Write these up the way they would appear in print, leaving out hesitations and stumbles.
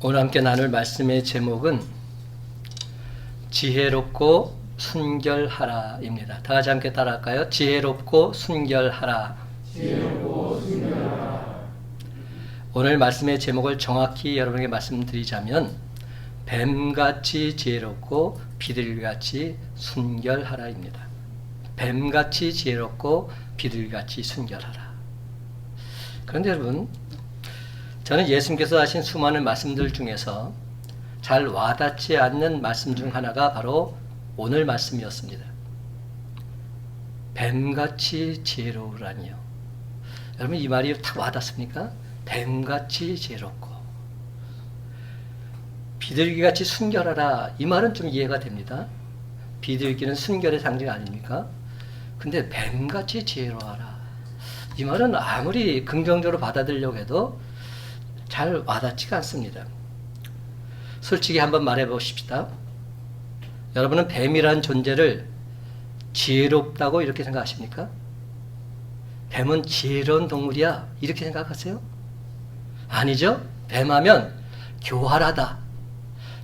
오늘 함께 나눌 말씀의 제목은 지혜롭고 순결하라입니다. 다 같이 함께 따라할까요? 지혜롭고 순결하라. 지혜롭고 순결하라. 오늘 말씀의 제목을 정확히 여러분에게 말씀드리자면 뱀같이 지혜롭고 비둘기같이 순결하라입니다. 뱀같이 지혜롭고 비둘기같이 순결하라. 그런데 여러분, 저는 예수님께서 하신 수많은 말씀들 중에서 잘 와닿지 않는 말씀 중 하나가 바로 오늘 말씀이었습니다. 뱀같이 지혜로우라니요. 여러분, 이 말이 딱 와닿습니까? 뱀같이 지혜롭고 비둘기같이 순결하라. 이 말은 좀 이해가 됩니다. 비둘기는 순결의 상징 아닙니까? 근데 뱀같이 지혜로워하라. 이 말은 아무리 긍정적으로 받아들이려고 해도 잘 와닿지가 않습니다. 솔직히 한번 말해 보십시다. 여러분은 뱀이라는 존재를 지혜롭다고 이렇게 생각하십니까? 뱀은 지혜로운 동물이야 이렇게 생각하세요? 아니죠. 뱀하면 교활하다,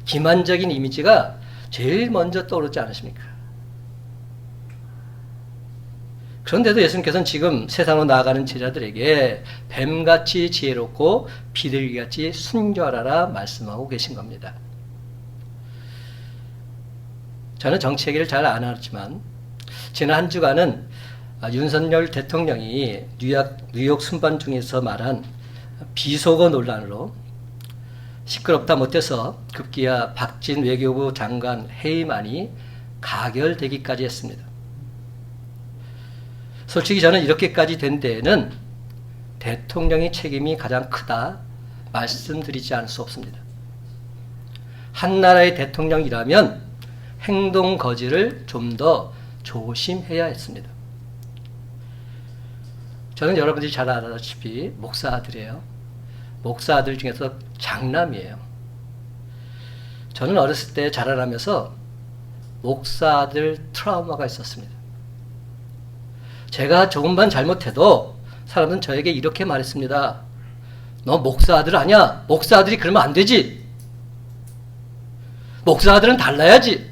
기만적인 이미지가 제일 먼저 떠오르지 않으십니까? 그런데도 예수님께서는 지금 세상으로 나아가는 제자들에게 뱀같이 지혜롭고 비둘기같이 순결하라 말씀하고 계신 겁니다. 저는 정치 얘기를 잘 안 하지만 지난 한 주간은 윤석열 대통령이 뉴욕 순방 중에서 말한 비속어 논란으로 시끄럽다 못해서 급기야 박진 외교부 장관 해임안이 가결되기까지 했습니다. 솔직히 저는 이렇게까지 된 데에는 대통령의 책임이 가장 크다 말씀드리지 않을 수 없습니다. 한 나라의 대통령이라면 행동 거지를 좀 더 조심해야 했습니다. 저는 여러분들이 잘 알다시피 목사 아들이에요. 목사 아들 중에서 장남이에요. 저는 어렸을 때 자라나면서 목사 아들 트라우마가 있었습니다. 제가 조금만 잘못해도 사람은 저에게 이렇게 말했습니다. 너 목사 아들 아니야? 목사 아들이 그러면 안 되지. 목사 아들은 달라야지.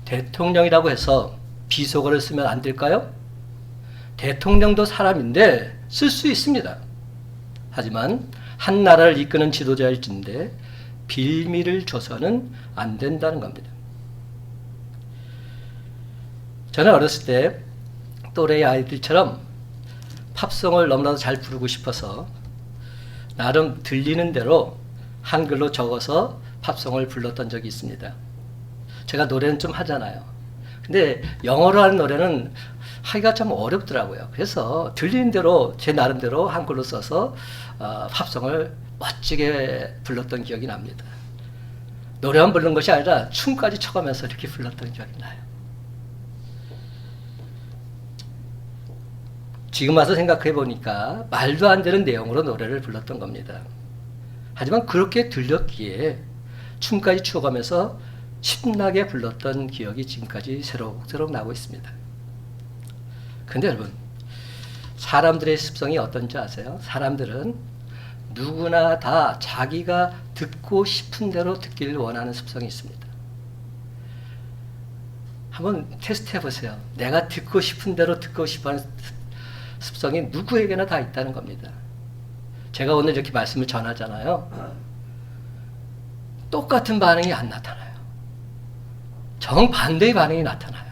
대통령이라고 해서 비속어를 쓰면 안 될까요? 대통령도 사람인데 쓸 수 있습니다. 하지만 한 나라를 이끄는 지도자일진데 빌미를 줘서는 안 된다는 겁니다. 저는 어렸을 때 또래의 아이들처럼 팝송을 너무나도 잘 부르고 싶어서 나름 들리는 대로 한글로 적어서 팝송을 불렀던 적이 있습니다. 제가 노래는 좀 하잖아요. 근데 영어로 하는 노래는 하기가 참 어렵더라고요. 그래서 들리는 대로 제 나름대로 한글로 써서 팝송을 멋지게 불렀던 기억이 납니다. 노래만 부르는 것이 아니라 춤까지 춰가면서 이렇게 불렀던 기억이 나요. 지금 와서 생각해 보니까 말도 안 되는 내용으로 노래를 불렀던 겁니다. 하지만 그렇게 들렸기에 춤까지 추어가면서 신나게 불렀던 기억이 지금까지 새록새록 나고 있습니다. 근데 여러분, 사람들의 습성이 어떤지 아세요? 사람들은 누구나 다 자기가 듣고 싶은 대로 듣기를 원하는 습성이 있습니다. 한번 테스트 해보세요. 내가 듣고 싶은 대로 듣고 싶어하는 습성이 누구에게나 다 있다는 겁니다. 제가 오늘 이렇게 말씀을 전하잖아요. 똑같은 반응이 안 나타나요. 정반대의 반응이 나타나요.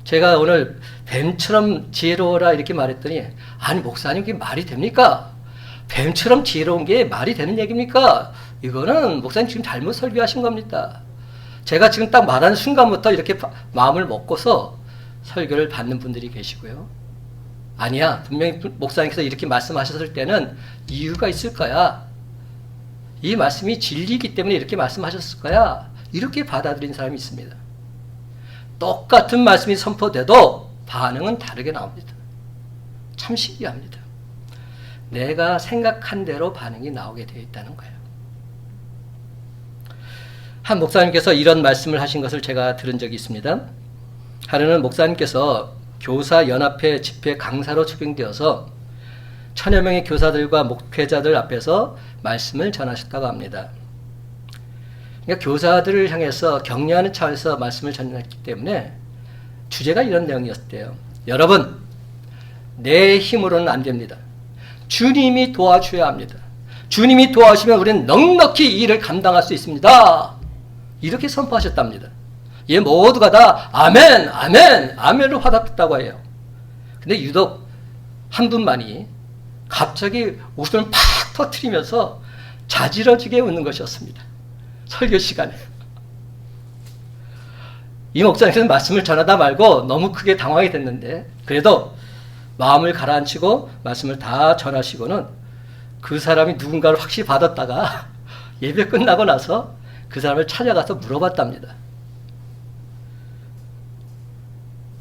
제가 오늘 뱀처럼 지혜로워라 이렇게 말했더니 아니 목사님 그게 말이 됩니까? 뱀처럼 지혜로운 게 말이 되는 얘기입니까? 이거는 목사님 지금 잘못 설교하신 겁니다. 제가 지금 딱 말하는 순간부터 이렇게 마음을 먹고서 설교를 받는 분들이 계시고요. 아니야, 분명히 목사님께서 이렇게 말씀하셨을 때는 이유가 있을 거야. 이 말씀이 진리이기 때문에 이렇게 말씀하셨을 거야. 이렇게 받아들인 사람이 있습니다. 똑같은 말씀이 선포돼도 반응은 다르게 나옵니다. 참 신기합니다. 내가 생각한 대로 반응이 나오게 되어 있다는 거예요. 한 목사님께서 이런 말씀을 하신 것을 제가 들은 적이 있습니다. 하루는 목사님께서 교사연합회 집회 강사로 초빙되어서 천여 명의 교사들과 목회자들 앞에서 말씀을 전하셨다고 합니다. 그러니까 교사들을 향해서 격려하는 차원에서 말씀을 전했기 때문에 주제가 이런 내용이었대요. 여러분, 내 힘으로는 안 됩니다. 주님이 도와줘야 합니다. 주님이 도와주시면 우리는 넉넉히 이 일을 감당할 수 있습니다. 이렇게 선포하셨답니다. 예, 모두가 다 아멘, 아멘, 아멘으로 화답했다고 해요. 근데 유독 한 분만이 갑자기 웃음을 팍 터뜨리면서 자지러지게 웃는 것이었습니다. 설교 시간에. 이 목사님께서 말씀을 전하다 말고 너무 크게 당황이 됐는데 그래도 마음을 가라앉히고 말씀을 다 전하시고는 그 사람이 누군가를 확실히 받았다가 예배 끝나고 나서 그 사람을 찾아가서 물어봤답니다.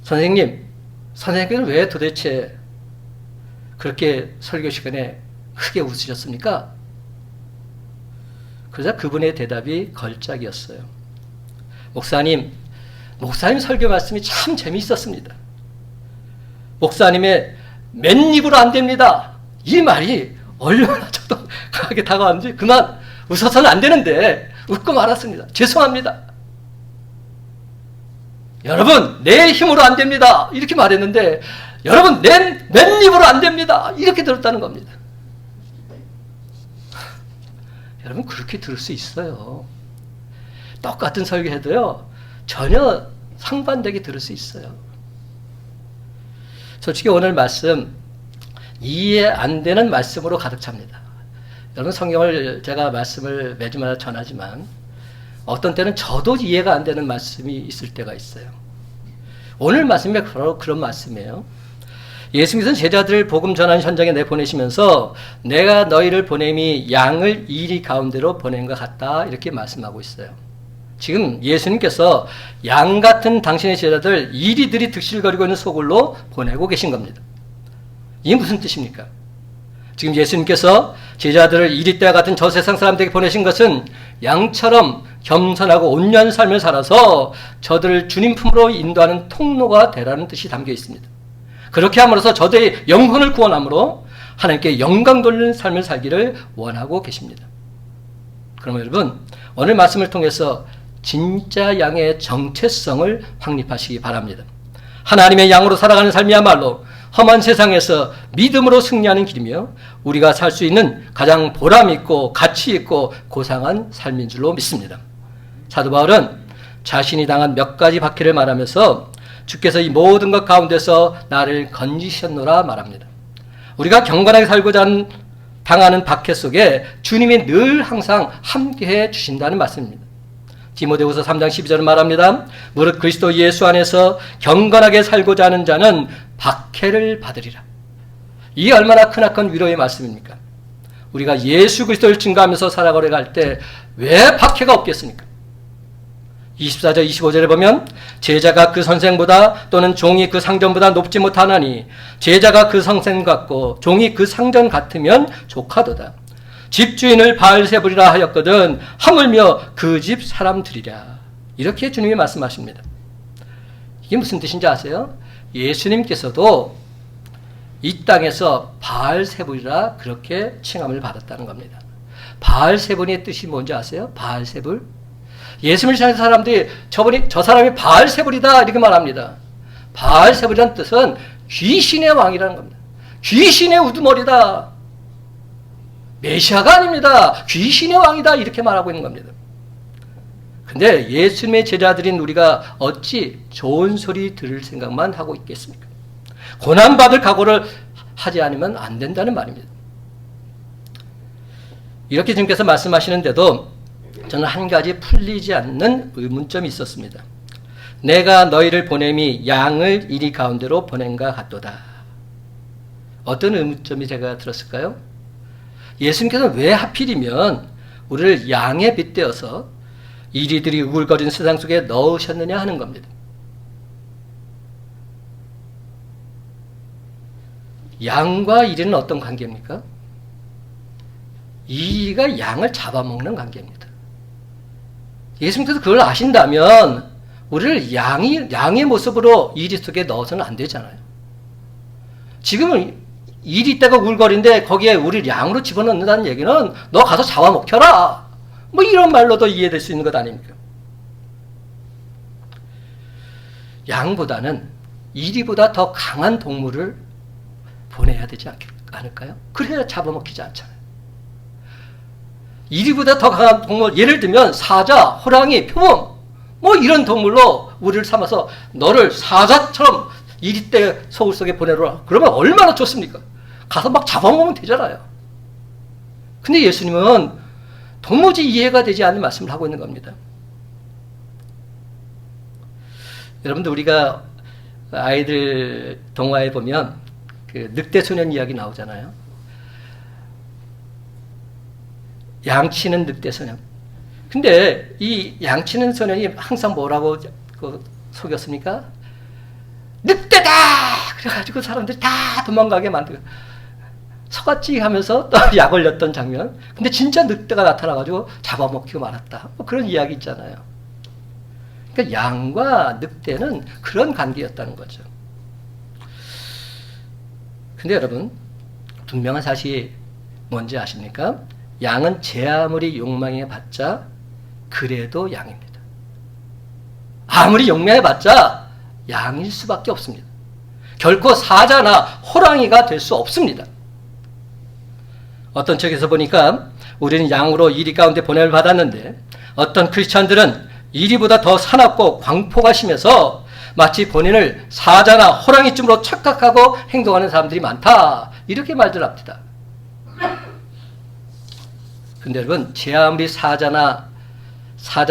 선생님께서는 왜 도대체 그렇게 설교 시간에 크게 웃으셨습니까? 그러자 그분의 대답이 걸작이었어요. 목사님 설교 말씀이 참 재미있었습니다. 목사님의 맨입으로 안 됩니다. 이 말이 얼마나 저도 강하게 다가왔는지 그만 웃어서는 안 되는데 웃고 말았습니다. 죄송합니다. 여러분, 내 힘으로 안 됩니다. 이렇게 말했는데 여러분, 맨입으로 안 됩니다. 이렇게 들었다는 겁니다. 여러분, 그렇게 들을 수 있어요. 똑같은 설교해도요, 전혀 상반되게 들을 수 있어요. 솔직히 오늘 말씀, 이해 안 되는 말씀으로 가득 찹니다. 여러분, 성경을 제가 말씀을 매주마다 전하지만 어떤 때는 저도 이해가 안 되는 말씀이 있을 때가 있어요. 오늘 말씀이 바로 그런 말씀이에요. 예수님께서는 제자들을 복음 전하는 현장에 내보내시면서 내가 너희를 보냄이 양을 이리 가운데로 보낸 것 같다 이렇게 말씀하고 있어요. 지금 예수님께서 양 같은 당신의 제자들 이리들이 득실거리고 있는 소굴로 보내고 계신 겁니다. 이게 무슨 뜻입니까? 지금 예수님께서 제자들을 이리때와 같은 저 세상 사람들에게 보내신 것은 양처럼 겸손하고 온유한 삶을 살아서 저들을 주님 품으로 인도하는 통로가 되라는 뜻이 담겨 있습니다. 그렇게 함으로써 저들의 영혼을 구원함으로 하나님께 영광 돌리는 삶을 살기를 원하고 계십니다. 그러면 여러분, 오늘 말씀을 통해서 진짜 양의 정체성을 확립하시기 바랍니다. 하나님의 양으로 살아가는 삶이야말로 험한 세상에서 믿음으로 승리하는 길이며 우리가 살 수 있는 가장 보람 있고 가치 있고 고상한 삶인 줄로 믿습니다. 사도 바울은 자신이 당한 몇 가지 박해를 말하면서 주께서 이 모든 것 가운데서 나를 건지셨노라 말합니다. 우리가 경건하게 살고자 당하는 박해 속에 주님이 늘 항상 함께해 주신다는 말씀입니다. 디모데후서 3장 12절은 말합니다. 무릇 그리스도 예수 안에서 경건하게 살고자 하는 자는 박해를 받으리라. 이게 얼마나 크나큰 위로의 말씀입니까? 우리가 예수 그리스도를 증거하면서 살아가려 할 때 왜 박해가 없겠습니까? 24절 25절에 보면 제자가 그 선생보다 또는 종이 그 상전보다 높지 못하나니 제자가 그 선생 같고 종이 그 상전 같으면 족하도다. 집주인을 바알세불이라 하였거든 하물며 그 집 사람들이랴. 이렇게 주님이 말씀하십니다. 이게 무슨 뜻인지 아세요? 예수님께서도 이 땅에서 바알세불이라 그렇게 칭함을 받았다는 겁니다. 바알세불의 뜻이 뭔지 아세요? 바알세불? 예수님을 찾는 사람들이 저 사람이 바알세불이다 이렇게 말합니다. 바알세불이라는 뜻은 귀신의 왕이라는 겁니다. 귀신의 우두머리다. 메시아가 아닙니다. 귀신의 왕이다 이렇게 말하고 있는 겁니다. 근데 예수님의 제자들인 우리가 어찌 좋은 소리 들을 생각만 하고 있겠습니까? 고난받을 각오를 하지 않으면 안 된다는 말입니다. 이렇게 주님께서 말씀하시는데도 저는 한 가지 풀리지 않는 의문점이 있었습니다. 내가 너희를 보냄이 양을 이리 가운데로 보낸가 같도다. 어떤 의문점이 제가 들었을까요? 예수님께서 왜 하필이면 우리를 양에 빗대어서 이리들이 우글거리는 세상 속에 넣으셨느냐 하는 겁니다. 양과 이리는 어떤 관계입니까? 이리가 양을 잡아먹는 관계입니다. 예수님께서 그걸 아신다면 우리를 양의 모습으로 이리 속에 넣어서는 안 되잖아요. 지금은 이리떼가 울거리인데 거기에 우리를 양으로 집어넣는다는 얘기는 너 가서 잡아먹혀라. 뭐 이런 말로도 이해될 수 있는 것 아닙니까? 양보다는 이리보다 더 강한 동물을 보내야 되지 않을까요? 그래야 잡아먹히지 않잖아요. 이리보다 더 강한 동물, 예를 들면 사자, 호랑이, 표범 뭐 이런 동물로 우리를 삼아서 너를 사자처럼 이리떼 소굴 속에 보내라. 그러면 얼마나 좋습니까? 가서 막 잡아먹으면 되잖아요. 근데 예수님은 도무지 이해가 되지 않는 말씀을 하고 있는 겁니다. 여러분들 우리가 아이들 동화에 보면 그 늑대 소년 이야기 나오잖아요. 양치는 늑대 소년. 근데 이 양치는 소년이 항상 뭐라고 속였습니까? 늑대다! 그래가지고 사람들이 다 도망가게 만들고 서같지 하면서 또 약 올렸던 장면. 근데 진짜 늑대가 나타나가지고 잡아먹히고 말았다. 뭐 그런 이야기 있잖아요. 그러니까 양과 늑대는 그런 관계였다는 거죠. 근데 여러분, 분명한 사실이 뭔지 아십니까? 양은 제 아무리 욕망해 봤자 그래도 양입니다. 아무리 욕망해 봤자 양일 수밖에 없습니다. 결코 사자나 호랑이가 될 수 없습니다. 어떤 책에서 보니까 우리는 양으로 이리 가운데 보냄을 받았는데 어떤 크리스찬들은 이리보다 더 사납고 광포가 심해서 마치 본인을 사자나 호랑이쯤으로 착각하고 행동하는 사람들이 많다. 이렇게 말들 합니다. 근데 여러분, 제 아무리 사자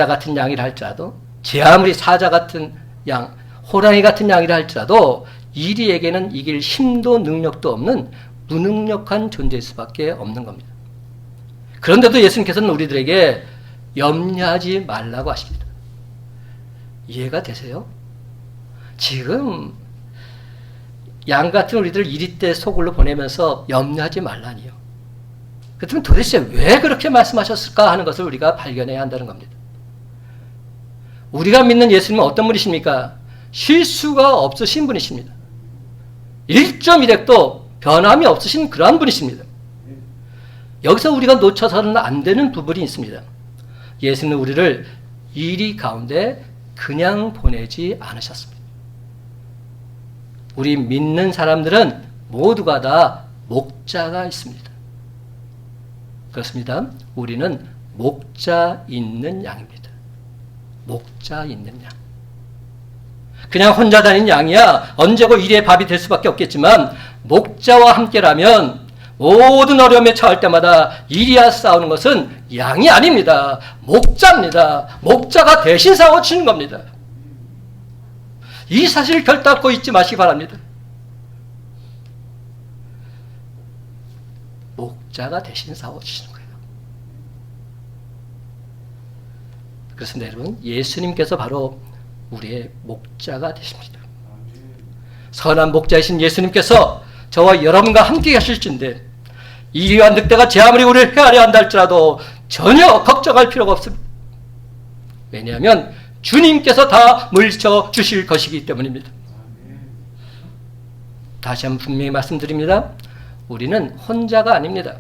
같은 양이라 할지라도, 제 아무리 사자 같은 양, 호랑이 같은 양이라 할지라도 이리에게는 이길 힘도 능력도 없는 무능력한 존재일 수밖에 없는 겁니다. 그런데도 예수님께서는 우리들에게 염려하지 말라고 하십니다. 이해가 되세요? 지금 양 같은 우리들 이리떼 소굴로 보내면서 염려하지 말라니요. 그렇다면 도대체 왜 그렇게 말씀하셨을까 하는 것을 우리가 발견해야 한다는 겁니다. 우리가 믿는 예수님은 어떤 분이십니까? 실수가 없으신 분이십니다. 1.1핵도 변함이 없으신 그러한 분이십니다. 여기서 우리가 놓쳐서는 안 되는 부분이 있습니다. 예수님은 우리를 이리 가운데 그냥 보내지 않으셨습니다. 우리 믿는 사람들은 모두가 다 목자가 있습니다. 그렇습니다. 우리는 목자 있는 양입니다. 목자 있는 양. 그냥 혼자 다니는 양이야 언제고 일의 밥이 될 수밖에 없겠지만 목자와 함께라면 모든 어려움에 처할 때마다 일이야 싸우는 것은 양이 아닙니다. 목자입니다. 목자가 대신 싸워주는 겁니다. 이 사실을 결단코 잊지 마시기 바랍니다. 목자가 대신 싸워주시는 거예요. 그렇습니다, 여러분. 예수님께서 바로 우리의 목자가 되십니다. 선한 목자이신 예수님께서 저와 여러분과 함께 하실진데 이리와 늑대가 제 아무리 우리를 헤아려 한다 할지라도 전혀 걱정할 필요가 없습니다. 왜냐하면 주님께서 다 물쳐 주실 것이기 때문입니다. 다시 한번 분명히 말씀드립니다. 우리는 혼자가 아닙니다.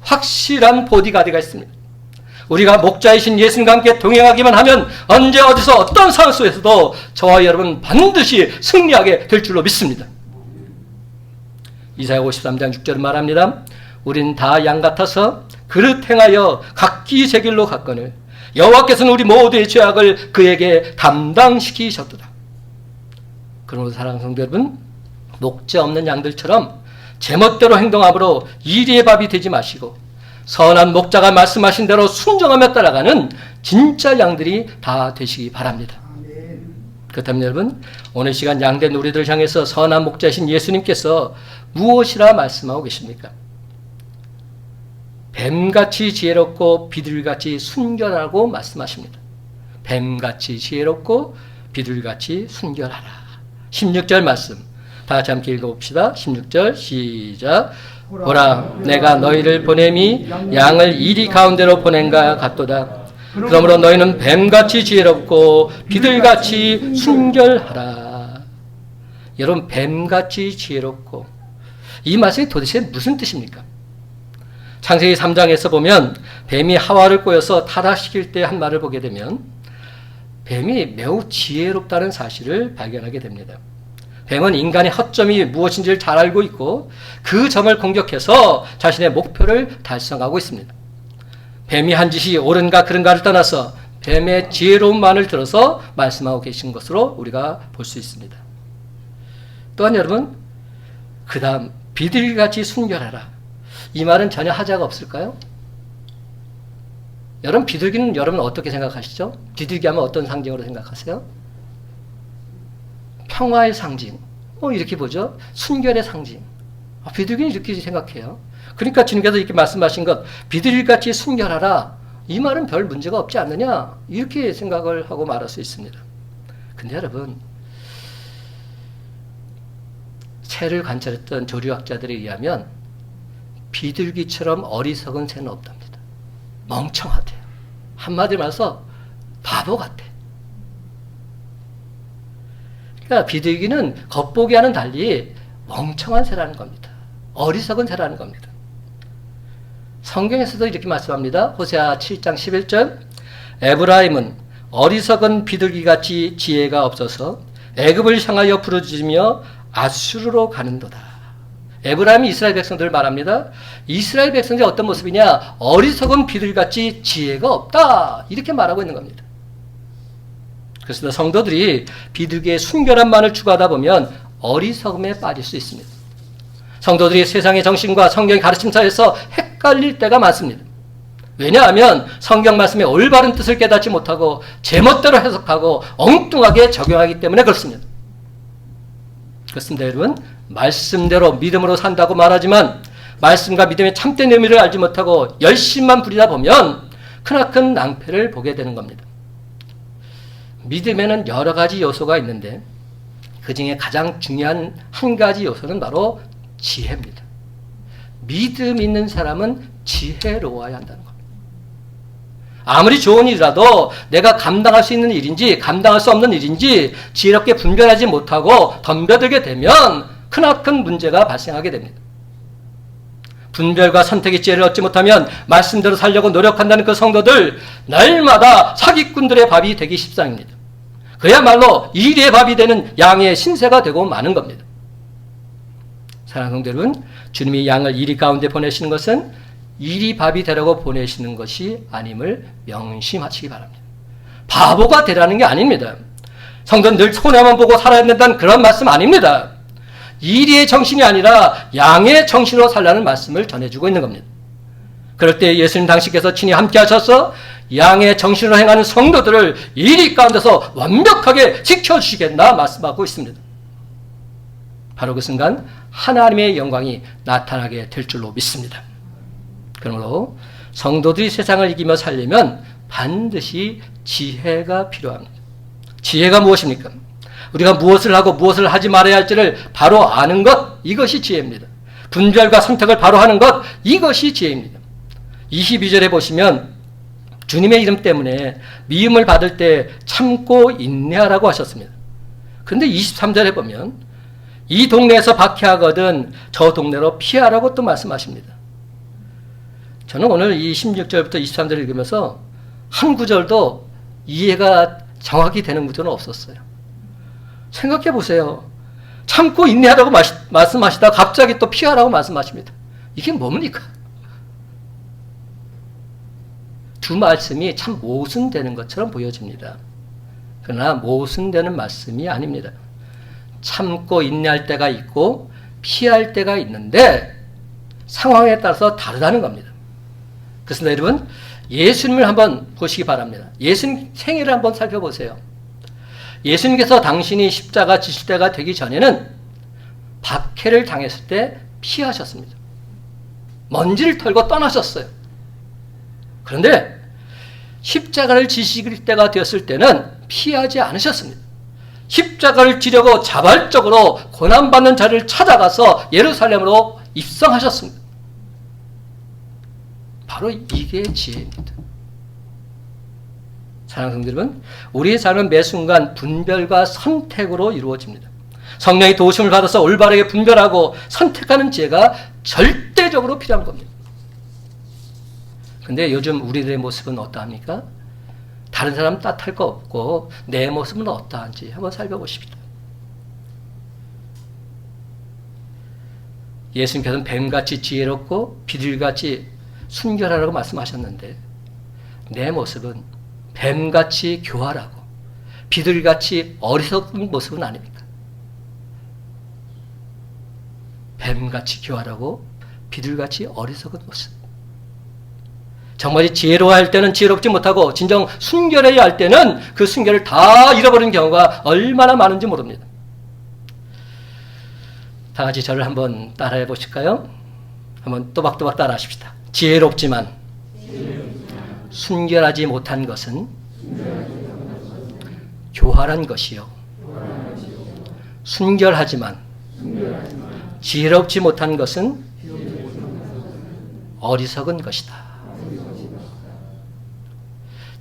확실한 보디가드가 있습니다. 우리가 목자이신 예수님과 함께 동행하기만 하면 언제 어디서 어떤 상황 속에서도 저와 여러분 반드시 승리하게 될 줄로 믿습니다. 이사야 53장 6절은 말합니다. 우린 다 양 같아서 그릇 행하여 각기 제 길로 갔거늘 여호와께서는 우리 모두의 죄악을 그에게 담당시키셨도다. 그러므로 사랑하는 성도 여러분, 목자 없는 양들처럼 제멋대로 행동함으로 이리의 밥이 되지 마시고 선한 목자가 말씀하신 대로 순종하며 따라가는 진짜 양들이 다 되시기 바랍니다. 그렇다면 여러분, 오늘 시간 양된 우리들을 향해서 선한 목자이신 예수님께서 무엇이라 말씀하고 계십니까? 뱀같이 지혜롭고 비둘같이 순결하고 말씀하십니다. 뱀같이 지혜롭고 비둘같이 순결하라. 16절 말씀 다 같이 함께 읽어봅시다. 16절 시작. 보라, 내가 너희를 보냄이 양을 이리 가운데로 보낸가 같도다. 그러므로 너희는 뱀같이 지혜롭고 비둘같이 순결하라. 여러분, 뱀같이 지혜롭고 이 말씀이 도대체 무슨 뜻입니까? 창세기 3장에서 보면 뱀이 하와를 꼬여서 타락시킬 때 한 말을 보게 되면 뱀이 매우 지혜롭다는 사실을 발견하게 됩니다. 뱀은 인간의 허점이 무엇인지를 잘 알고 있고 그 점을 공격해서 자신의 목표를 달성하고 있습니다. 뱀이 한 짓이 옳은가 그른가를 떠나서 뱀의 지혜로움만을 들어서 말씀하고 계신 것으로 우리가 볼 수 있습니다. 또한 여러분, 그 다음 비둘기같이 순결하라. 이 말은 전혀 하자가 없을까요? 여러분, 비둘기는 여러분 어떻게 생각하시죠? 비둘기 하면 어떤 상징으로 생각하세요? 평화의 상징, 이렇게 보죠. 순결의 상징. 비둘기는 이렇게 생각해요. 그러니까 주님께서 이렇게 말씀하신 것, 비둘기같이 순결하라. 이 말은 별 문제가 없지 않느냐? 이렇게 생각을 하고 말할 수 있습니다. 근데 여러분, 새를 관찰했던 조류학자들에 의하면 비둘기처럼 어리석은 새는 없답니다. 멍청하대요. 한마디로 말해서 바보 같아. 그러니까 비둘기는 겉보기와는 달리 멍청한 새라는 겁니다. 어리석은 새라는 겁니다. 성경에서도 이렇게 말씀합니다. 호세아 7장 11절 에브라임은 어리석은 비둘기같이 지혜가 없어서 애굽을 향하여 부르짖으며 아수르로 가는도다. 에브라임이 이스라엘 백성들을 말합니다. 이스라엘 백성들이 어떤 모습이냐? 어리석은 비둘기같이 지혜가 없다. 이렇게 말하고 있는 겁니다. 그래서 성도들이 비둘기의 순결함만을 추구하다 보면 어리석음에 빠질 수 있습니다. 성도들이 세상의 정신과 성경의 가르침 사이에서 헷갈릴 때가 많습니다. 왜냐하면 성경 말씀의 올바른 뜻을 깨닫지 못하고 제멋대로 해석하고 엉뚱하게 적용하기 때문에 그렇습니다. 그렇습니다, 여러분. 말씀대로 믿음으로 산다고 말하지만 말씀과 믿음의 참된 의미를 알지 못하고 열심만 부리다 보면 크나큰 낭패를 보게 되는 겁니다. 믿음에는 여러 가지 요소가 있는데 그 중에 가장 중요한 한 가지 요소는 바로 지혜입니다. 믿음 있는 사람은 지혜로워야 한다는 겁니다. 아무리 좋은 일이라도 내가 감당할 수 있는 일인지 감당할 수 없는 일인지 지혜롭게 분별하지 못하고 덤벼들게 되면 크나큰 문제가 발생하게 됩니다. 분별과 선택의 지혜를 얻지 못하면 말씀대로 살려고 노력한다는 그 성도들 날마다 사기꾼들의 밥이 되기 십상입니다. 그야말로 이리의 밥이 되는 양의 신세가 되고 마는 겁니다. 사랑하는 성도 여러분, 주님이 양을 이리 가운데 보내시는 것은 이리 밥이 되라고 보내시는 것이 아님을 명심하시기 바랍니다. 바보가 되라는 게 아닙니다. 성도는 늘 손해만 보고 살아야 된다는 그런 말씀 아닙니다. 이리의 정신이 아니라 양의 정신으로 살라는 말씀을 전해주고 있는 겁니다. 그럴 때 예수님 당시께서 친히 함께 하셔서 양의 정신으로 행하는 성도들을 이리 가운데서 완벽하게 지켜주시겠나 말씀하고 있습니다. 바로 그 순간 하나님의 영광이 나타나게 될 줄로 믿습니다. 그러므로 성도들이 세상을 이기며 살려면 반드시 지혜가 필요합니다. 지혜가 무엇입니까? 우리가 무엇을 하고 무엇을 하지 말아야 할지를 바로 아는 것, 이것이 지혜입니다. 분별과 선택을 바로 하는 것, 이것이 지혜입니다. 22절에 보시면 주님의 이름 때문에 미움을 받을 때 참고 인내하라고 하셨습니다. 그런데 23절에 보면 이 동네에서 박해하거든 저 동네로 피하라고 또 말씀하십니다. 저는 오늘 이 16절부터 23절을 읽으면서 한 구절도 이해가 정확히 되는 구절은 없었어요. 생각해 보세요. 참고 인내하라고 말씀하시다 갑자기 또 피하라고 말씀하십니다. 이게 뭡니까? 두 말씀이 참 모순되는 것처럼 보여집니다. 그러나 모순되는 말씀이 아닙니다. 참고 인내할 때가 있고 피할 때가 있는데 상황에 따라서 다르다는 겁니다. 그래서 여러분, 예수님을 한번 보시기 바랍니다. 예수님 생애를 한번 살펴보세요. 예수님께서 당신이 십자가 지실 때가 되기 전에는 박해를 당했을 때 피하셨습니다. 먼지를 털고 떠나셨어요. 그런데 십자가를 지실 때가 되었을 때는 피하지 않으셨습니다. 십자가를 지려고 자발적으로 고난받는 자를 찾아가서 예루살렘으로 입성하셨습니다. 바로 이게 지혜입니다. 사랑하는 성도 여러분, 우리의 삶은 매 순간 분별과 선택으로 이루어집니다. 성령의 도심을 받아서 올바르게 분별하고 선택하는 지혜가 절대적으로 필요한 겁니다. 근데 요즘 우리들의 모습은 어떠합니까? 다른 사람 탓할 거 없고 내 모습은 어떠한지 한번 살펴보십시오. 예수님께서는 뱀같이 지혜롭고 비둘기같이 순결하라고 말씀하셨는데 내 모습은 뱀같이 교활하고 비둘기같이 어리석은 모습은 아닙니까? 뱀같이 교활하고 비둘기같이 어리석은 모습. 정말 지혜로워할 때는 지혜롭지 못하고 진정 순결해야 할 때는 그 순결을 다 잃어버리는 경우가 얼마나 많은지 모릅니다. 다 같이 저를 한번 따라해 보실까요? 한번 또박또박 따라 하십시다. 지혜롭지만 순결하지 못한 것은 교활한 것이요. 순결하지만 지혜롭지 못한 것은 어리석은 것이다.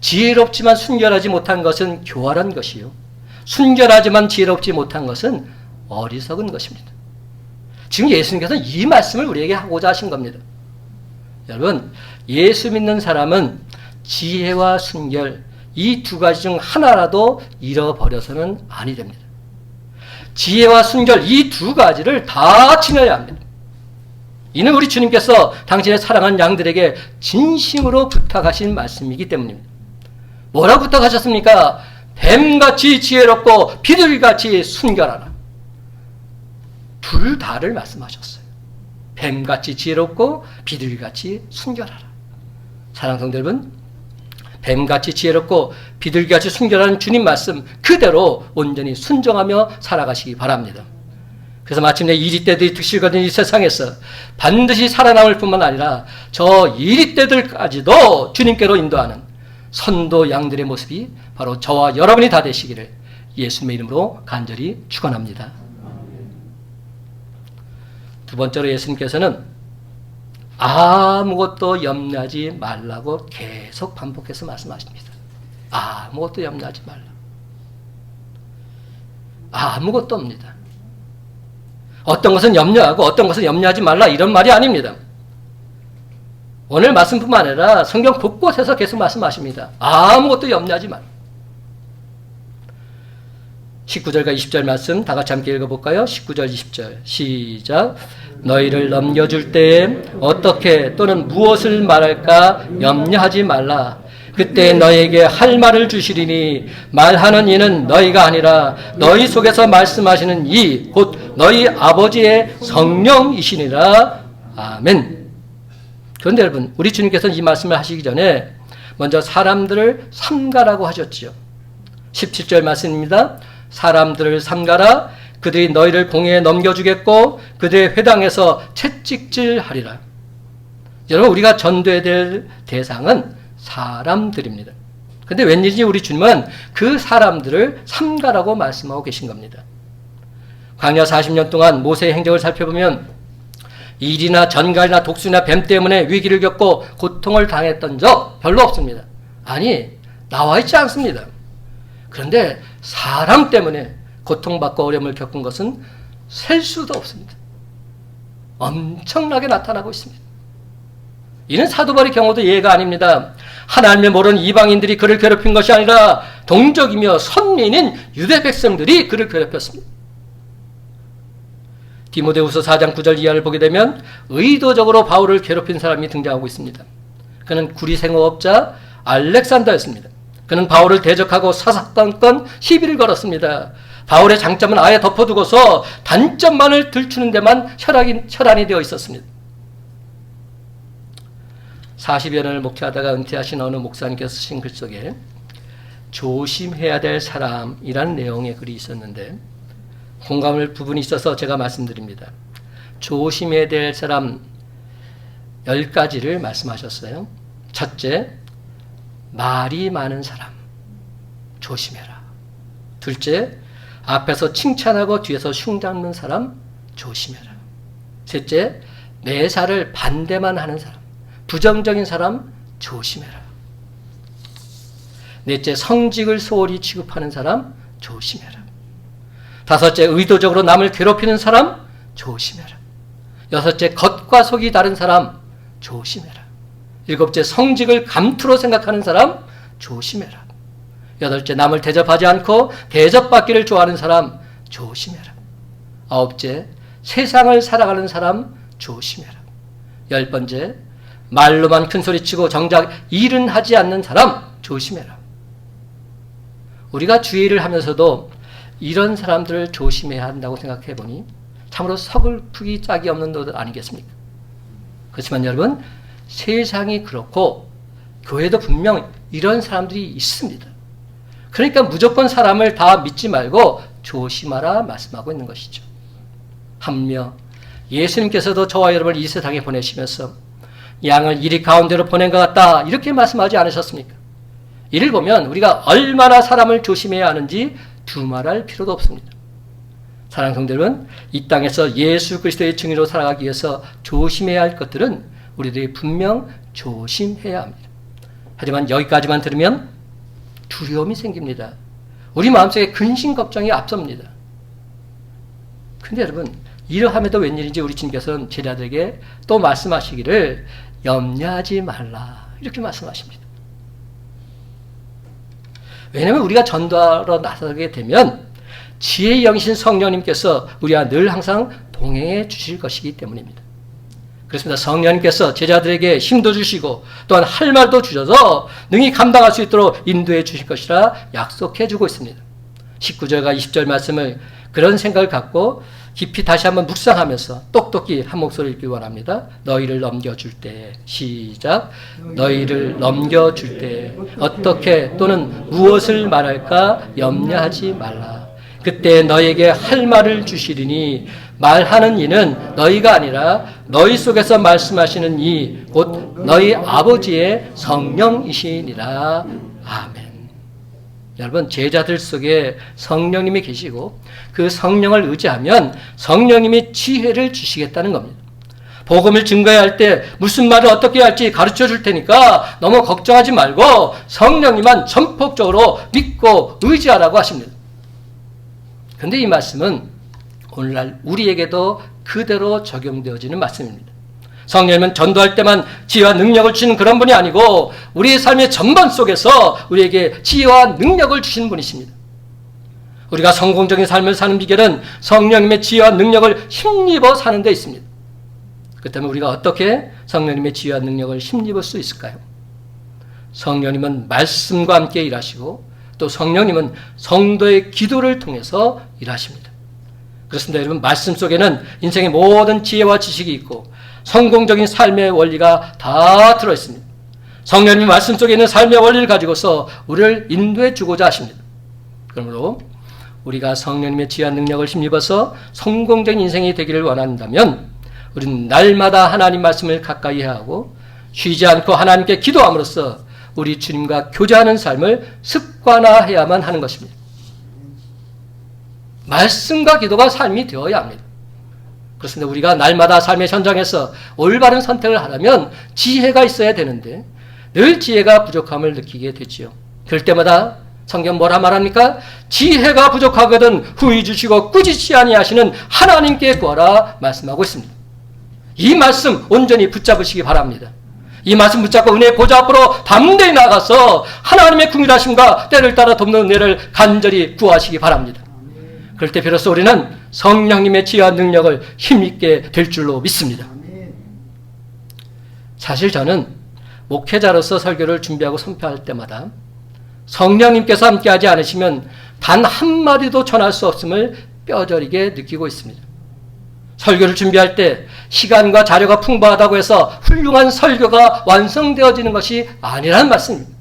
지혜롭지만 순결하지 못한 것은 교활한 것이요. 순결하지만 지혜롭지 못한 것은 어리석은 것입니다. 지금 예수님께서는 이 말씀을 우리에게 하고자 하신 겁니다. 여러분, 예수 믿는 사람은 지혜와 순결 이 두 가지 중 하나라도 잃어버려서는 아니 됩니다. 지혜와 순결 이 두 가지를 다 지녀야 합니다. 이는 우리 주님께서 당신의 사랑하는 양들에게 진심으로 부탁하신 말씀이기 때문입니다. 뭐라고 부탁하셨습니까? 뱀같이 지혜롭고 비둘기같이 순결하라. 둘 다를 말씀하셨어요. 뱀같이 지혜롭고 비둘기같이 순결하라. 사랑하는 성도 여러분, 뱀같이 지혜롭고 비둘기같이 순결한 주님 말씀 그대로 온전히 순종하며 살아가시기 바랍니다. 그래서 마침내 이리떼들이 득실거든 이 세상에서 반드시 살아남을 뿐만 아니라 저 이리떼들까지도 주님께로 인도하는 선도 양들의 모습이 바로 저와 여러분이 다 되시기를 예수님의 이름으로 간절히 축원합니다. 두 번째로 예수님께서는 아무것도 염려하지 말라고 계속 반복해서 말씀하십니다. 아무것도 염려하지 말라. 아무것도 없습니다. 어떤 것은 염려하고 어떤 것은 염려하지 말라 이런 말이 아닙니다. 오늘 말씀뿐만 아니라 성경 곳곳에서 계속 말씀하십니다. 아무것도 염려하지 말라. 19절과 20절 말씀 다 같이 함께 읽어볼까요? 19절 20절 시작. 너희를 넘겨줄 때에 어떻게 또는 무엇을 말할까 염려하지 말라. 그때 너희에게 할 말을 주시리니 말하는 이는 너희가 아니라 너희 속에서 말씀하시는 이 곧 너희 아버지의 성령이시니라. 아멘. 그런데 여러분, 우리 주님께서는 이 말씀을 하시기 전에 먼저 사람들을 삼가라고 하셨지요. 17절 말씀입니다. 사람들을 삼가라. 그들이 너희를 공회에 넘겨주겠고 그들의 회당에서 채찍질하리라. 여러분, 우리가 전도해야 될 대상은 사람들입니다. 그런데 웬일인지 우리 주님은 그 사람들을 삼가라고 말씀하고 계신 겁니다. 광야 40년 동안 모세의 행적을 살펴보면 일이나 전갈이나 독수나 뱀 때문에 위기를 겪고 고통을 당했던 적 별로 없습니다. 아니, 나와 있지 않습니다. 그런데 사람 때문에 고통받고 어려움을 겪은 것은 셀 수도 없습니다. 엄청나게 나타나고 있습니다. 이는 사도바울의 경우도 예가 아닙니다. 하나님을 모르는 이방인들이 그를 괴롭힌 것이 아니라 동족이며 선민인 유대 백성들이 그를 괴롭혔습니다. 디모데후서 4장 9절 이하를 보게 되면 의도적으로 바울을 괴롭힌 사람이 등장하고 있습니다. 그는 구리생업자 알렉산더였습니다. 그는 바울을 대적하고 사사건건 시비를 걸었습니다. 바울의 장점은 아예 덮어두고서 단점만을 들추는 데만 혈안이 되어 있었습니다. 40여 년을 목회하다가 은퇴하신 어느 목사님께서 쓰신 글 속에 조심해야 될 사람이라는 내용의 글이 있었는데 공감할 부분이 있어서 제가 말씀드립니다. 조심해야 될 사람 10가지를 말씀하셨어요. 첫째, 말이 많은 사람 조심해라. 둘째, 앞에서 칭찬하고 뒤에서 흉잡는 사람 조심해라. 셋째, 매사를 반대만 하는 사람, 부정적인 사람 조심해라. 넷째, 성직을 소홀히 취급하는 사람 조심해라. 5째, 의도적으로 남을 괴롭히는 사람 조심해라. 6째, 겉과 속이 다른 사람 조심해라. 7째, 성직을 감투로 생각하는 사람 조심해라. 8째, 남을 대접하지 않고 대접받기를 좋아하는 사람 조심해라. 9째, 세상을 살아가는 사람 조심해라. 10번째, 말로만 큰소리치고 정작 일은 하지 않는 사람 조심해라. 우리가 주의를 하면서도 이런 사람들을 조심해야 한다고 생각해 보니 참으로 서글프기 짝이 없는 노릇 아니겠습니까? 그렇지만 여러분, 세상이 그렇고 교회도 분명 이런 사람들이 있습니다. 그러니까 무조건 사람을 다 믿지 말고 조심하라 말씀하고 있는 것이죠. 하물며 예수님께서도 저와 여러분을 이 세상에 보내시면서 양을 이리 가운데로 보낸 것 같다 이렇게 말씀하지 않으셨습니까? 이를 보면 우리가 얼마나 사람을 조심해야 하는지 두말할 필요도 없습니다. 사랑하는 성도 여러분, 이 땅에서 예수 그리스도의 증인으로 살아가기 위해서 조심해야 할 것들은 우리들이 분명 조심해야 합니다. 하지만 여기까지만 들으면 두려움이 생깁니다. 우리 마음속에 근심 걱정이 앞섭니다. 근데 여러분, 이러함에도 웬일인지 우리 주님께서는 제자들에게 또 말씀하시기를 염려하지 말라 이렇게 말씀하십니다. 왜냐하면 우리가 전도하러 나서게 되면 지혜의 영이신 성령님께서 우리와 늘 항상 동행해 주실 것이기 때문입니다. 그렇습니다. 성령님께서 제자들에게 힘도 주시고 또한 할 말도 주셔서 능히 감당할 수 있도록 인도해 주실 것이라 약속해 주고 있습니다. 19절과 20절 말씀을 그런 생각을 갖고 깊이 다시 한번 묵상하면서 똑똑히 한 목소리 읽기 원합니다. 너희를 넘겨줄 때, 시작. 너희를 넘겨줄 때 어떻게 또는 무엇을 말할까 염려하지 말라. 그때 너희에게 할 말을 주시리니 말하는 이는 너희가 아니라 너희 속에서 말씀하시는 이 곧 너희 아버지의 성령이시니라. 아멘. 여러분, 제자들 속에 성령님이 계시고 그 성령을 의지하면 성령님이 지혜를 주시겠다는 겁니다. 복음을 증거해야 할 때 무슨 말을 어떻게 할지 가르쳐 줄 테니까 너무 걱정하지 말고 성령님만 전폭적으로 믿고 의지하라고 하십니다. 그런데 이 말씀은 오늘날 우리에게도 그대로 적용되어지는 말씀입니다. 성령님은 전도할 때만 지혜와 능력을 주시는 그런 분이 아니고 우리의 삶의 전반 속에서 우리에게 지혜와 능력을 주시는 분이십니다. 우리가 성공적인 삶을 사는 비결은 성령님의 지혜와 능력을 힘입어 사는 데 있습니다. 그렇다면 우리가 어떻게 성령님의 지혜와 능력을 힘입을 수 있을까요? 성령님은 말씀과 함께 일하시고 또 성령님은 성도의 기도를 통해서 일하십니다. 그렇습니다. 여러분, 말씀 속에는 인생의 모든 지혜와 지식이 있고 성공적인 삶의 원리가 다 들어있습니다. 성령님이 말씀 속에 있는 삶의 원리를 가지고서 우리를 인도해 주고자 하십니다. 그러므로 우리가 성령님의 지혜와 능력을 힘입어서 성공적인 인생이 되기를 원한다면 우리는 날마다 하나님 말씀을 가까이 해야 하고 쉬지 않고 하나님께 기도함으로써 우리 주님과 교제하는 삶을 습관화해야만 하는 것입니다. 말씀과 기도가 삶이 되어야 합니다. 그렇습니다. 우리가 날마다 삶의 현장에서 올바른 선택을 하려면 지혜가 있어야 되는데 늘 지혜가 부족함을 느끼게 되지요. 그럴 때마다 성경 뭐라 말합니까? 지혜가 부족하거든 후히 주시고 꾸짖지 아니하시는 하나님께 구하라 말씀하고 있습니다. 이 말씀 온전히 붙잡으시기 바랍니다. 이 말씀 붙잡고 은혜의 보좌 앞으로 담대히 나가서 하나님의 긍휼하심과 때를 따라 돕는 은혜를 간절히 구하시기 바랍니다. 그럴 때 비로소 우리는 성령님의 지혜와 능력을 힘있게 될 줄로 믿습니다. 사실 저는 목회자로서 설교를 준비하고 선포할 때마다 성령님께서 함께하지 않으시면 단 한마디도 전할 수 없음을 뼈저리게 느끼고 있습니다. 설교를 준비할 때 시간과 자료가 풍부하다고 해서 훌륭한 설교가 완성되어지는 것이 아니라는 말씀입니다.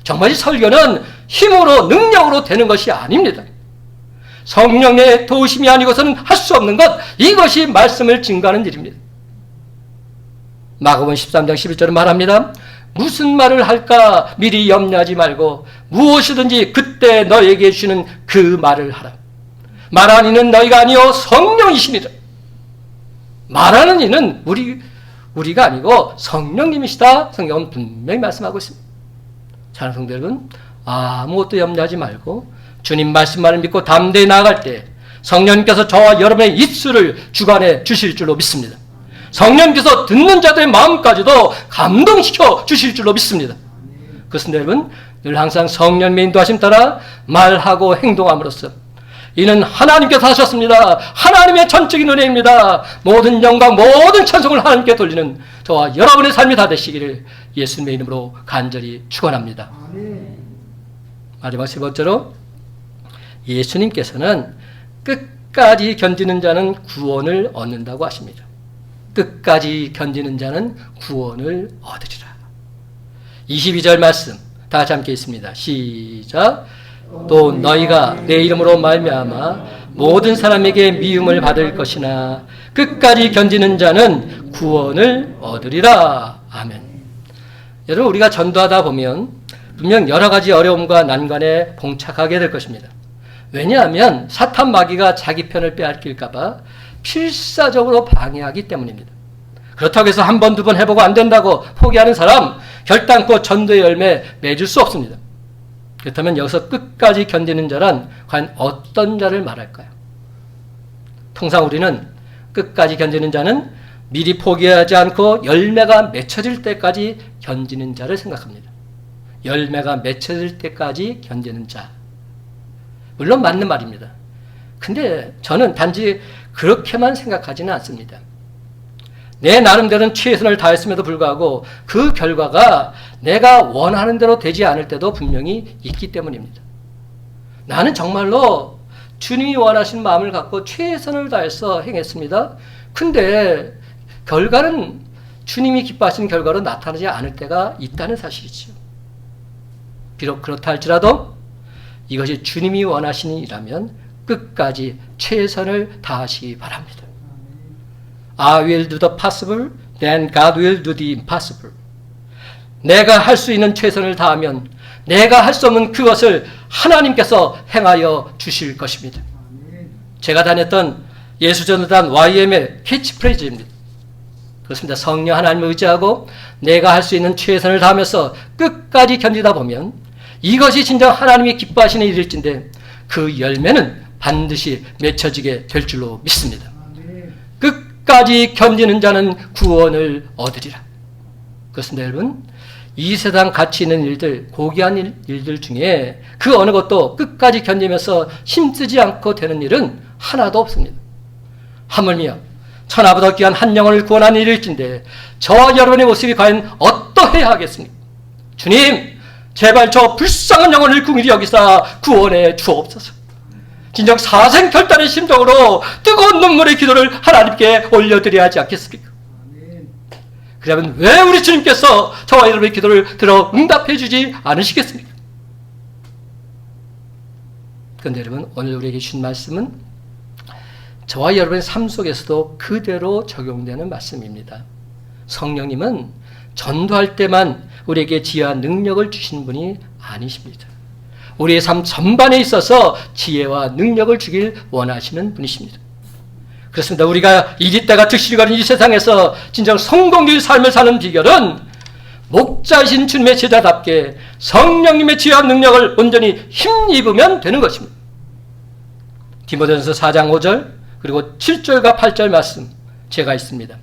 정말 이 설교는 힘으로 능력으로 되는 것이 아닙니다. 성령의 도우심이 아니고서는 할 수 없는 것, 이것이 말씀을 증거하는 일입니다. 마가복음 13장 11절은 말합니다. 무슨 말을 할까 미리 염려하지 말고 무엇이든지 그때 너에게 주는 그 말을 하라. 말하는 이는 너희가 아니요 성령이십니다. 말하는 이는 우리가 아니고 성령님이시다. 성경은 분명히 말씀하고 있습니다. 사랑하는 성도 여러분, 아무것도 염려하지 말고 주님 말씀만을 믿고 담대히 나아갈 때 성령님께서 저와 여러분의 입술을 주관해 주실 줄로 믿습니다. 성령님께서 듣는 자들의 마음까지도 감동시켜 주실 줄로 믿습니다. 그렇습니다. 여러분, 늘 항상 성령님의 인도하심 따라 말하고 행동함으로써 이는 하나님께서 하셨습니다. 하나님의 전적인 은혜입니다. 모든 영광, 모든 찬송을 하나님께 돌리는 저와 여러분의 삶이 다 되시기를 예수님의 이름으로 간절히 축원합니다. 마지막 세 번째로, 예수님께서는 끝까지 견디는 자는 구원을 얻는다고 하십니다. 끝까지 견디는 자는 구원을 얻으리라. 22절 말씀 다 같이 함께 있습니다. 시작. 또 너희가 내 이름으로 말미암아 모든 사람에게 미움을 받을 것이나 끝까지 견디는 자는 구원을 얻으리라. 아멘. 여러분, 우리가 전도하다 보면 분명 여러 가지 어려움과 난관에 봉착하게 될 것입니다. 왜냐하면 사탄 마귀가 자기 편을 빼앗길까 봐 필사적으로 방해하기 때문입니다. 그렇다고 해서 한 번, 두 번 해보고 안 된다고 포기하는 사람 결단코 전도의 열매 맺을 수 없습니다. 그렇다면 여기서 끝까지 견디는 자란 과연 어떤 자를 말할까요? 통상 우리는 끝까지 견디는 자는 미리 포기하지 않고 열매가 맺혀질 때까지 견디는 자를 생각합니다. 열매가 맺혀질 때까지 견디는 자. 물론 맞는 말입니다. 근데 저는 단지 그렇게만 생각하지는 않습니다. 내 나름대로는 최선을 다했음에도 불구하고 그 결과가 내가 원하는 대로 되지 않을 때도 분명히 있기 때문입니다. 나는 정말로 주님이 원하신 마음을 갖고 최선을 다해서 행했습니다. 근데 결과는 주님이 기뻐하시는 결과로 나타나지 않을 때가 있다는 사실이죠. 비록 그렇다 할지라도 이것이 주님이 원하시는 일이라면 끝까지 최선을 다하시기 바랍니다. I will do the possible, then God will do the impossible. 내가 할 수 있는 최선을 다하면 내가 할 수 없는 그것을 하나님께서 행하여 주실 것입니다. 제가 다녔던 예수전도단 YM의 캐치프레이즈입니다. 그렇습니다. 성령 하나님을 의지하고 내가 할 수 있는 최선을 다하면서 끝까지 견디다 보면 이것이 진정 하나님이 기뻐하시는 일일진데 그 열매는 반드시 맺혀지게 될 줄로 믿습니다. 끝까지 견디는 자는 구원을 얻으리라. 그렇습니다, 여러분. 이 세상 가치 있는 일들, 고귀한 일들 중에 그 어느 것도 끝까지 견디면서 힘쓰지 않고 되는 일은 하나도 없습니다. 하물며 천하보다 귀한 한 영혼을 구원하는 일일진데 저와 여러분의 모습이 과연 어떠해야 하겠습니까? 주님, 제발 저 불쌍한 영혼을 긍휼히 여기사 구원해 주옵소서. 진정 사생결단의 심정으로 뜨거운 눈물의 기도를 하나님께 올려드려야 하지 않겠습니까? 그러면 왜 우리 주님께서 저와 여러분의 기도를 들어 응답해 주지 않으시겠습니까? 그런데 여러분, 오늘 우리에게 주신 말씀은 저와 여러분의 삶 속에서도 그대로 적용되는 말씀입니다. 성령님은 전도할 때만 우리에게 지혜와 능력을 주시는 분이 아니십니다. 우리의 삶 전반에 있어서 지혜와 능력을 주길 원하시는 분이십니다. 그렇습니다. 우리가 이리 때가 득실거리는 이 세상에서 진정 성공적인 삶을 사는 비결은 목자이신 주님의 제자답게 성령님의 지혜와 능력을 온전히 힘입으면 되는 것입니다. 디모데전서 4장 5절 그리고 7절과 8절 말씀 제가 있습니다.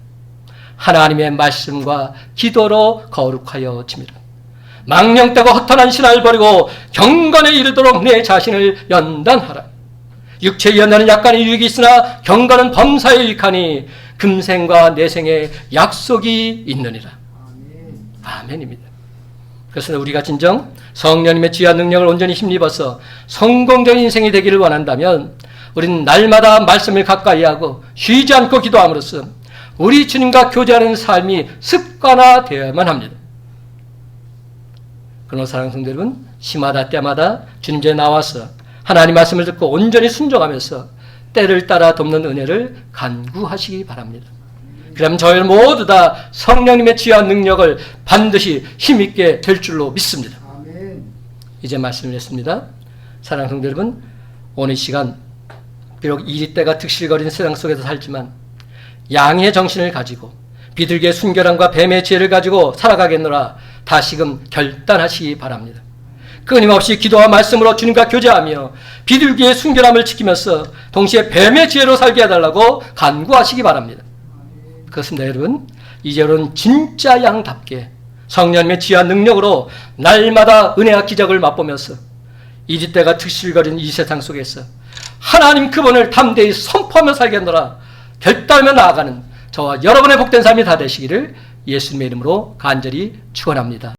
하나님의 말씀과 기도로 거룩하여 지미라. 망령되고 허탄한 신앙을 버리고 경건에 이르도록 내 자신을 연단하라. 육체의 연단은 약간의 유익이 있으나 경건은 범사에 유익하니 금생과 내생에 약속이 있느니라. 아멘입니다. 그래서 우리가 진정 성령님의 지혜와 능력을 온전히 힘입어서 성공적인 인생이 되기를 원한다면 우리는 날마다 말씀을 가까이 하고 쉬지 않고 기도함으로써 우리 주님과 교제하는 삶이 습관화되어야만 합니다. 그러나 사랑하는 성도 여러분, 시마다 때마다 주님 전에 나와서 하나님 말씀을 듣고 온전히 순종하면서 때를 따라 돕는 은혜를 간구하시기 바랍니다. 그러면 저희 모두 다 성령님의 지혜와 능력을 반드시 힘있게 될 줄로 믿습니다. 이제 말씀을 했습니다. 사랑하는 성도 여러분, 오늘 시간 비록 이리 때가 득실거리는 세상 속에서 살지만 양의 정신을 가지고 비둘기의 순결함과 뱀의 지혜를 가지고 살아가겠노라 다시금 결단하시기 바랍니다. 끊임없이 기도와 말씀으로 주님과 교제하며 비둘기의 순결함을 지키면서 동시에 뱀의 지혜로 살게 해달라고 간구하시기 바랍니다. 그렇습니다, 여러분. 이제로는 진짜 양답게 성령님의 지혜와 능력으로 날마다 은혜와 기적을 맛보면서 이집대가 드실거리는 이 세상 속에서 하나님 그분을 담대히 선포하며 살겠노라 결단하며 나아가는 저와 여러분의 복된 삶이 다 되시기를 예수님의 이름으로 간절히 축원합니다.